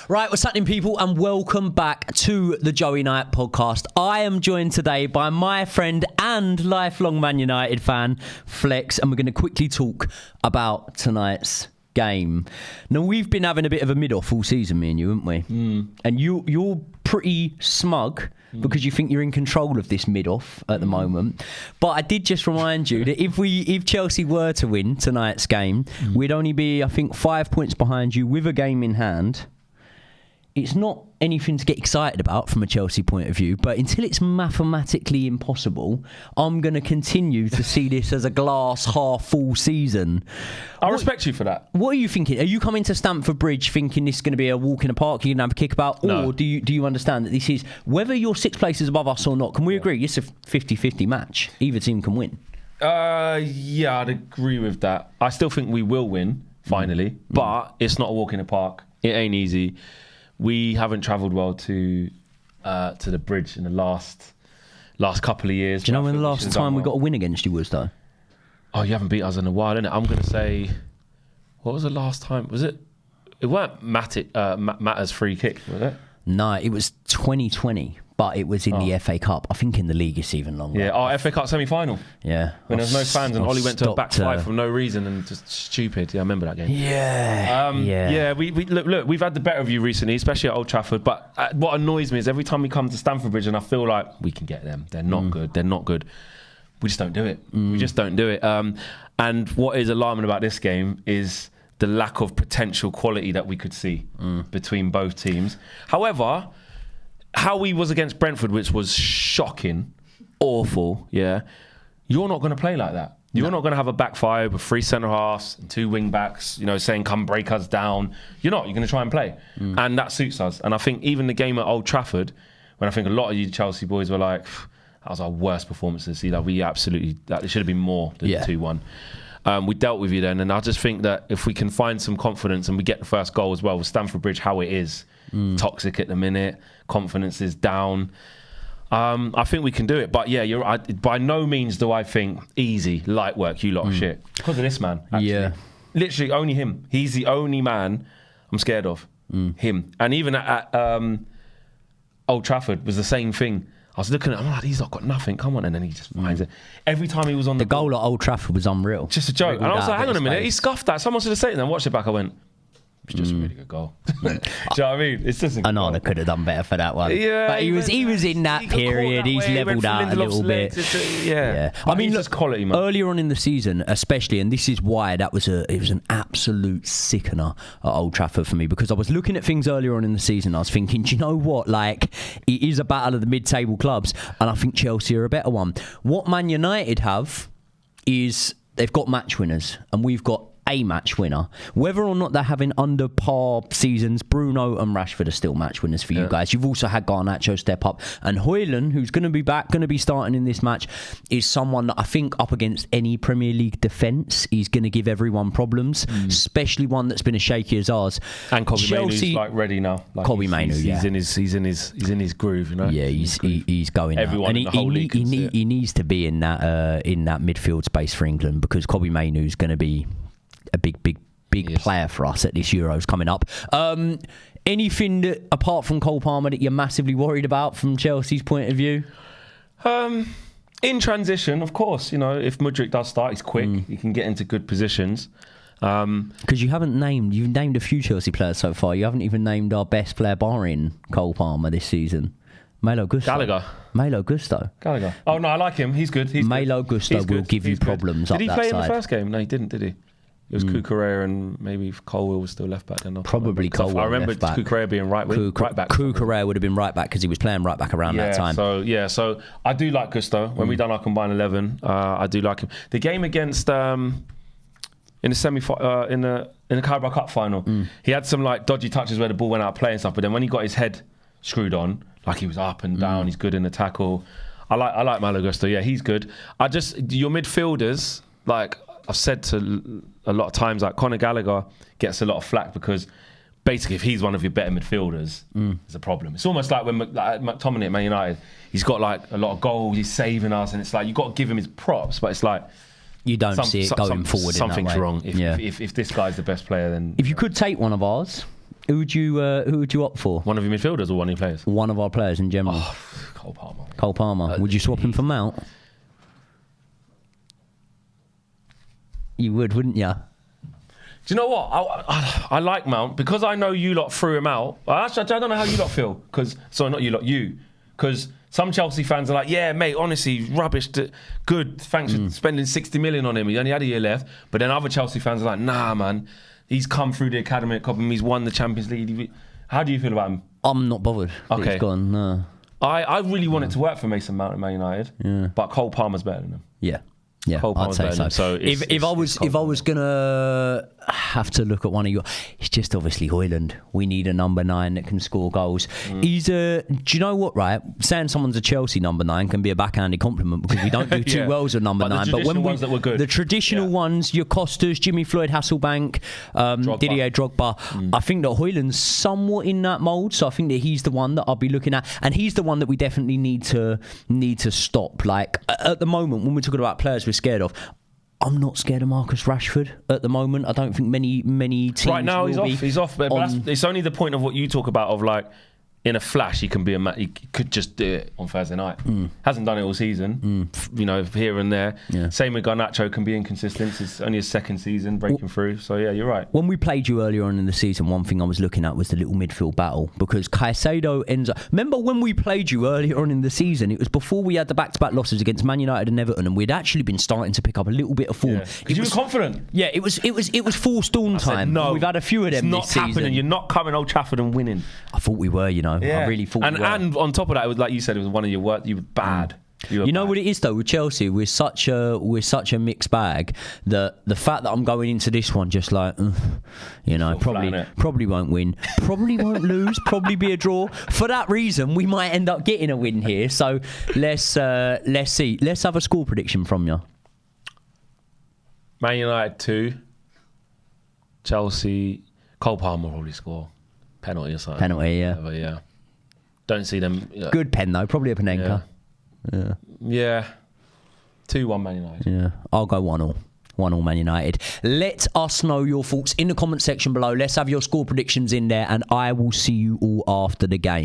Right, what's happening, people, and welcome back to the Joey Knight podcast. I am joined today by my friend and lifelong Man United fan, Flex, and we're going to quickly talk about tonight's game. Now, we've been having a bit of a mid-off all season, me and you, haven't we? And you're pretty smug because you think you're in control of this mid-off at the moment. But I did just remind you that if Chelsea were to win tonight's game, we'd only be, I think, 5 points behind you with a game in hand. It's not anything to get excited about from a Chelsea point of view, but until it's mathematically impossible, I'm going to continue to see this as a glass half full season. I respect you for that. What are you thinking? Are you coming to Stamford Bridge thinking this is going to be a walk in the park, you're going to have a kickabout? No. Or do you understand that this is, whether you're 6 places above us or not, can we agree it's a 50-50 match? Either team can win. Yeah, I'd agree with that. I still think we will win, finally, but it's not a walk in the park. It ain't easy. We haven't travelled well to the Bridge in the last couple of years. Do you know when the last time we got a win against you was, though? Oh, you haven't beat us in a while, innit? I'm going to say, what was the last time? Was it? It weren't Matter's free kick, was it? No, it was 2020, but it was in the FA Cup. I think in the league it's even longer. Yeah, FA Cup semi-final. Yeah. When there was no fans and Ollie went to a back five for no reason and just stupid. Yeah, I remember that game. Yeah. We look, we've had the better of you recently, especially at Old Trafford. But what annoys me is every time we come to Stamford Bridge and I feel like we can get them. They're not good. They're not good. We just don't do it. We just don't do it. And what is alarming about this game is the lack of potential quality that we could see between both teams. However, how we was against Brentford, which was shocking, awful, yeah, you're not going to play like that. You're not going to have a back five with 3 centre-halves and 2 wing-backs, saying, come break us down. You're not. You're going to try and play. And that suits us. And I think even the game at Old Trafford, when I think a lot of you Chelsea boys were like, that was our worst performance this season. We absolutely, it should have been more than 2-1. We dealt with you then, and I just think that if we can find some confidence and we get the first goal as well with Stamford Bridge, how it is, toxic at the minute, confidence is down. I think we can do it, but yeah, by no means do I think easy, light work, you lot of shit. Because of this man, actually. Yeah. Literally only him. He's the only man I'm scared of. Him. And even at Old Trafford was the same thing. I was looking at him, I'm like, he's not got nothing, come on. And then he just finds it. Every time he was on the goal at Old Trafford was unreal. Just a joke. And I was like, hang on a minute, he scuffed that. Someone should have said it and then watched it back. I went, it's just a really good goal. Do you know what I mean? It's just a good goal. Anana could have done better for that one. Yeah, but he was in that period. He's levelled out a little bit. Yeah. I mean, look, quality, man. Earlier on in the season, especially, and this is why it was an absolute sickener at Old Trafford for me, because I was looking at things earlier on in the season. I was thinking, do you know what? Like, it is a battle of the mid-table clubs, and I think Chelsea are a better one. What Man United have is they've got match winners, and we've got a match winner. Whether or not they're having under par seasons, Bruno and Rashford are still match winners for you guys. You've also had Garnacho step up, and Højlund, who's going to be back, going to be starting in this match, is someone that I think up against any Premier League defence is going to give everyone problems, especially one that's been as shaky as ours. And Kobbie Mainoo's like ready now. Like Kobbie Mainoo, he's in his groove, you know. Yeah, he's going. Everyone in the whole league he needs to be in that midfield space for England, because Kobbie Mainoo's going to be a big player for us at this Euros coming up. Anything that, apart from Cole Palmer, that you're massively worried about from Chelsea's point of view? In transition, of course, if Mudryk does start, he's quick. He can get into good positions. Because you've named a few Chelsea players so far. You haven't even named our best player barring Cole Palmer this season. Malo Gusto. Gallagher. Oh no, I like him. He's good. Malo Gusto will give you problems. Did he play in the first game? No, he didn't. Did he? It was Cucurella and maybe Colwill was still left back then. Probably Colwill. I remember Cucurella being right back. Cucurella would have been right back because he was playing right back around that time. So I do like Gusto. When we done our combined 11, I do like him. The game against in the in the Carabao Cup final, he had some like dodgy touches where the ball went out of play and stuff. But then when he got his head screwed on, like he was up and down, he's good in the tackle. I like Malo Gusto. Yeah, he's good. Your midfielders, like I've said to a lot of times, like Conor Gallagher gets a lot of flack because basically if he's one of your better midfielders, it's a problem. It's almost like when McTominay at Man United, he's got like a lot of goals, he's saving us, and it's like you've got to give him his props, but it's like you don't see it going forward. Something's in that way. wrong. If this guy's the best player, then if you could take one of ours Who would you opt for? One of your midfielders or one of your players? One of our players in general. Oh, Cole Palmer. Cole Palmer. Would you swap him for Mount? You would, wouldn't you? Do you know what? I like Mount because I know you lot threw him out. Actually, I don't know how you lot feel. Sorry, not you lot, you. Because some Chelsea fans are like, yeah, mate, honestly, rubbish. Good, thanks for spending 60 million on him. He only had a year left. But then other Chelsea fans are like, nah, man. He's come through the academy at Cobham. He's won the Champions League. How do you feel about him? I'm not bothered. Okay. He's gone. No. I really want it to work for Mason Mount at Man United. Yeah. But Cole Palmer's better than him. Yeah. Yeah, Cole I'd say so. So if I was gonna have to look at one of your, it's just obviously Højlund. We need a number 9 that can score goals. He's a. Do you know what? Right, saying someone's a Chelsea number 9 can be a backhanded compliment because we don't do too well as a number 9. But when ones that were good, the traditional ones, your Costas, Jimmy Floyd, Hasselbank, Didier Drogba. I think that Højlund's somewhat in that mould, so I think that he's the one that I'll be looking at, and he's the one that we definitely need to stop. Like at the moment, when we're talking about players we're scared of, I'm not scared of Marcus Rashford at the moment. I don't think many teams right now will he's off. But it's only the point of what you talk about of like in a flash he could just do it on Thursday night. Hasn't done it all season. You know, here and there. Yeah. Same with Garnacho, can be inconsistent. It's only his second season breaking through. So yeah, you're right. When we played you earlier on in the season, one thing I was looking at was the little midfield battle because Caicedo ends up. Remember when we played you earlier on in the season? It was before we had the back-to-back losses against Man United and Everton, and we'd actually been starting to pick up a little bit of form. Yeah. You were confident. Yeah, it was forced dawn time. No, we've had a few of them it's this not happening. season. You're not coming Old Trafford and winning. I thought we were, you know. Yeah. I really thought we were. And on top of that, it was like you said, it was one of your work. You were bad. You know what it is though with Chelsea, we're such a mixed bag that the fact that I'm going into this one just like, you know, probably won't win, probably won't lose, probably be a draw. For that reason, we might end up getting a win here. So let's see. Let's have a score prediction from you. Man United 2, Chelsea. Cole Palmer will probably score penalty or something. Penalty, yeah. But yeah, don't see them. Good pen though, probably a Panenka. Yeah. 2-1 Man United. Yeah, I'll go 1-1. 1-1 Man United. Let us know your thoughts in the comment section below. Let's have your score predictions in there, and I will see you all after the game.